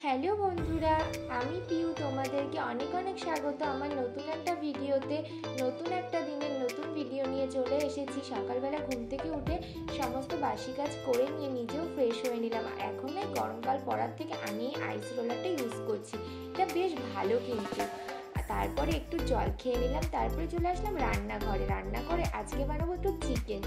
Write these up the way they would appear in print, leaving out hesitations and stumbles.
Hello বন্ধুরা, আমি পিউ। তোমাদেরকে অনেক অনেক স্বাগত আমার নতুন একটা ভিডিওতে। নতুন একটা দিনের নতুন ভিডিও নিয়ে চলে এসেছি। সকালবেলা ঘুম থেকে উঠে সমস্ত বাসি কাজ করে নিয়ে নিজেও ফ্রেশ হয়ে নিলাম। এখন এই গরমকাল পড়ার থেকে আমি এই আইস রোলারটা ইউজ করছি। এটা বেশ ভালো কিন্তু। তারপরে একটু জল খেয়ে নিলাম, তারপরে চলে আসলাম রান্নাঘরে আজকে বানাবো একটু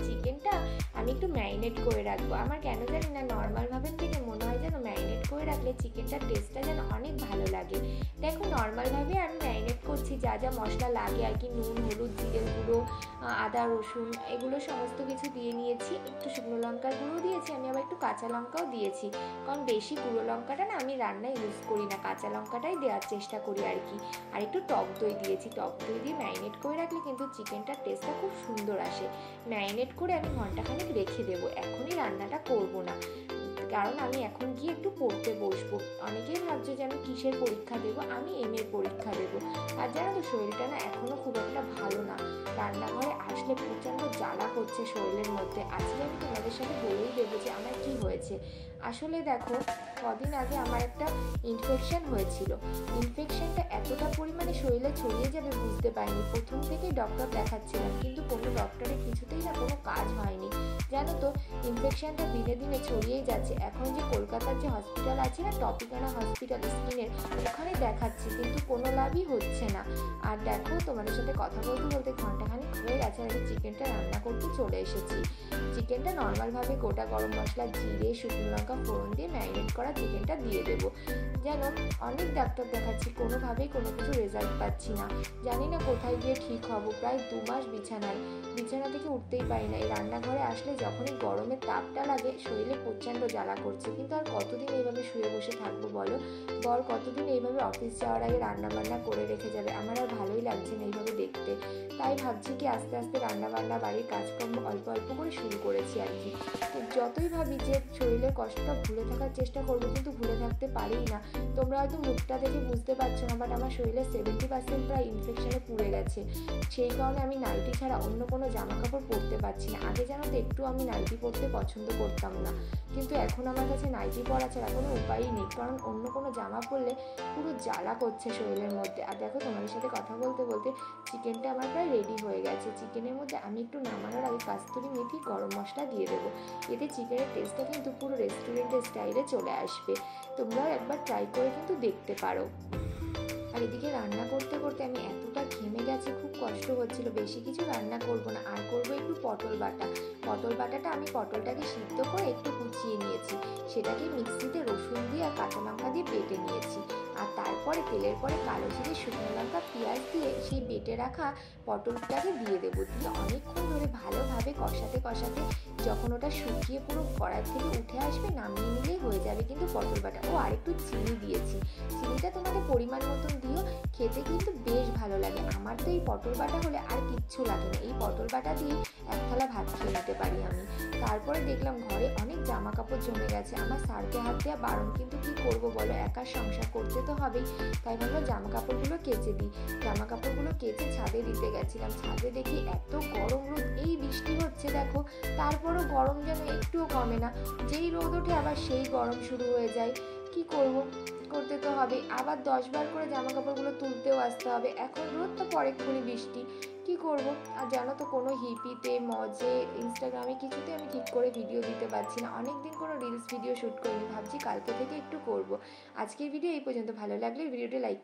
চিকেনটা আমি একটু ম্যারিনেট করে রাখবো। আমার কেন জানি না নর্মালভাবে থেকে মনে হয় যেন ম্যারিনেট করে রাখলে চিকেনটার টেস্টটা যেন অনেক ভালো লাগে। দেখো, নর্মালভাবে আমি ম্যারিনেট করছি, যা যা মশলা লাগে আর কি, নুন, হলুদ, জিরের গুঁড়ো, আদা, রসুন, এগুলো সমস্ত কিছু দিয়ে নিয়েছি। একটু শুকনো লঙ্কার গুঁড়ো দিয়েছি, আমি আবার একটু কাঁচা লঙ্কাও দিয়েছি, কারণ বেশি গুঁড়ো লঙ্কাটা না আমি রান্নায় ইউজ করি না, কাঁচা লঙ্কাটাই দেওয়ার চেষ্টা করি আর কি। আর একটু টক দই দিয়েছি। টক দই দিয়ে ম্যারিনেট করে রাখলে কিন্তু চিকেনটার টেস্টটা খুব সুন্দর আসে। ম্যারিনেট করে আমি ঘন্টাখানেক রেখে দেবো, এখনই রান্নাটা করব না, কারণ আমি এখন গিয়ে একটু পড়তে বসবো। অনেকেই ভাবছে যে আমি কিসের পরীক্ষা দেবো, আমি এমএর পরীক্ষা দেবো। আর জানো তো, শরীরটা না এখনও খুব একটা ভালো না। রান্নাঘরে আসলে প্রচণ্ড জ্বালা করছে শরীরের মধ্যে। আজকে আমি তোমাদের সাথে বলেই দেবো যে আমার কি হয়েছে। আসলে দেখো, কদিন আগে আমার একটা ইনফেকশন হয়েছিল। ইনফেকশনটা এতটা পরিমাণে শরীরে ছড়িয়ে যাবে বুঝতে পারিনি। প্রথম থেকেই ডক্টর দেখাচ্ছিলাম, কিন্তু কোনো ডক্টরের কিছুতেই না কোনো কাজ হয়নি। জানো তো, ইনফেকশনটা দিনে দিনে ছড়িয়েই যাচ্ছে। এখন যে কলকাতার যে হসপিটাল আছে না, টপিকানা হসপিটাল স্কিনের, ওখানে দেখাচ্ছি, কিন্তু কোনো লাভই হচ্ছে না। আর দেখো, তোমাদের সাথে কথা বলতে বলতে ঘন্টাখানেক হয়ে গেছে, আমি চিকেনটা রান্না করতে চলে এসেছি। চিকেনটা নর্মালভাবে গোটা গরম মশলা, জিরে, শুকনো লঙ্কা ফোড়ন দিয়ে ম্যারিনেট করা চিকেনটা দিয়ে দেবো। যেন অনেক ডাক্তার দেখাচ্ছি, কোনোভাবেই কোনো কিছু রেজাল্ট পাচ্ছি না। জানি না কোথায় গিয়ে ঠিক হব। প্রায় 2 মাস বিছানা থেকে উঠতেই পারি না। এই রান্নাঘরে আসলে যখনই গরমের তাপটা লাগে, শরীরে প্রচণ্ড জ্বালা করছে। কিন্তু আর কতদিন এইভাবে শুয়ে বসে থাকবো বলো? বর কতদিন এইভাবে অফিস যাওয়ার আগে রান্নাবান্না করে রেখে যাবে? আমার আর ভালোই লাগছে না এইভাবে দেখতে। তাই ভাবছি কি আস্তে আস্তে রান্নাবান্না, বাড়ির কাজকর্ম অল্প অল্প করে শুরু করেছি আর কি। যতই ভাবি যে শরীরের কষ্টটা ভুলে থাকার চেষ্টা করবো, কিন্তু ভুলে থাকতে পারিই না। তোমরা হয়তো মুখটা দেখে বুঝতে পারছো না, বাট আমার শরীরে 70% প্রায় ইনফেকশনে পুড়ে গেছে। সেই কারণে আমি নাইটি ছাড়া অন্য কোনো জামা কাপড় পরতে পারছি না। আগে জানো তো, একটু আমি নাইটি পরতে পছন্দ করতাম না, কিন্তু এখন আমার কাছে নাইটি পরা ছাড়া কোনো উপায়ই নেই, কারণ অন্য কোনো জামা পরলে পুরো জ্বালা করছে শরীরের মধ্যে। আর দেখো, তোমাদের সাথে কথা বলতে বলতে চিকেনটা আমার প্রায় রেডি হয়ে গেছে। চিকেনের মধ্যে আমি একটু নামানোর আগে কাস্তুরি মেথি, গরম মশলা দিয়ে দেবো। এতে চিকেনের টেস্টটা কিন্তু পুরো রেস্টুরেন্টের স্টাইলে চলে আসবে। তোমরাও একবার ট্রাই করে কিন্তু দেখতে পারো। আর এদিকে রান্না করতে করতে আমি এতটা ঘেমে গেছি, খুব কষ্ট হচ্ছিল। বেশি কিছু রান্না করব না, আর করবো একটু পটল বাটাটা আমি পটলটাকে সিদ্ধ করে একটু কুচিয়ে নিয়েছি, সেটাকে মিক্সিতে রসুন দিয়ে আর কাঁচা লঙ্কা দিয়ে বেটে নিয়েছি। আর তারপরে তেলের পরে কালো জিরে, শুকনো লঙ্কা, পেঁয়াজ দিয়ে সেই বেটে রাখা পটলটাকে দিয়ে দেবো। দিয়ে অনেকক্ষণ ধরে ভালোভাবে কষাতে যখন ওটা শুকিয়ে পুরো কড়াই থেকে উঠে আসবে, নামিয়ে নিলেই হয়ে যাবে কিন্তু পটল বাটা। ও আর একটু চিনি দিয়েছি, চিনিটা তোমাদের পরিমাণ মতন দিও, খেতে কিন্তু বেশ ভালো লাগে। আমার তো এই পটল বাটা হলে আর কিচ্ছু লাগে না, এই পটল বাটা দিয়ে এক থালা ভাত খেয়ে নিতে পারি আমি। তারপরে দেখলাম ঘরে অনেক জামা কাপড় জমে গেছে। আমার স্যারকে হাত দেওয়া বারণ, কিন্তু কি করব বলো, একা সংসার করতে তো হবেই। তাই ভাবলাম জামা কাপড়গুলো কেচে দিই। জামা কাপড়গুলো কেচে ছাদে দিতে গেছিলাম। ছাদে দেখি এত গরম রোদ, এই বৃষ্টি হচ্ছে দেখো, তারপরও গরম যেন একটুও কমে না। যেই রোদ ওঠে আবার সেই গরম শুরু হয়ে যায়। কি করব, করতে তো হবে। আবার 10 বার করে জামা কাপড়গুলো তুলতেও আসতে হবে। এখন রোদ তো পরেক্ষণই বৃষ্টি, কি করব। আর জানো তো, কোনো হিপিতে, মজে, ইনস্টাগ্রামে কিছুতে আমি ঠিক করে ভিডিও দিতে পারছি না। অনেকদিন কোনো রিলস ভিডিও শ্যুট করিনি, ভাবছি কালকে থেকে একটু করব। আজকের ভিডিও এই পর্যন্ত। ভালো লাগলে ভিডিওটি লাইক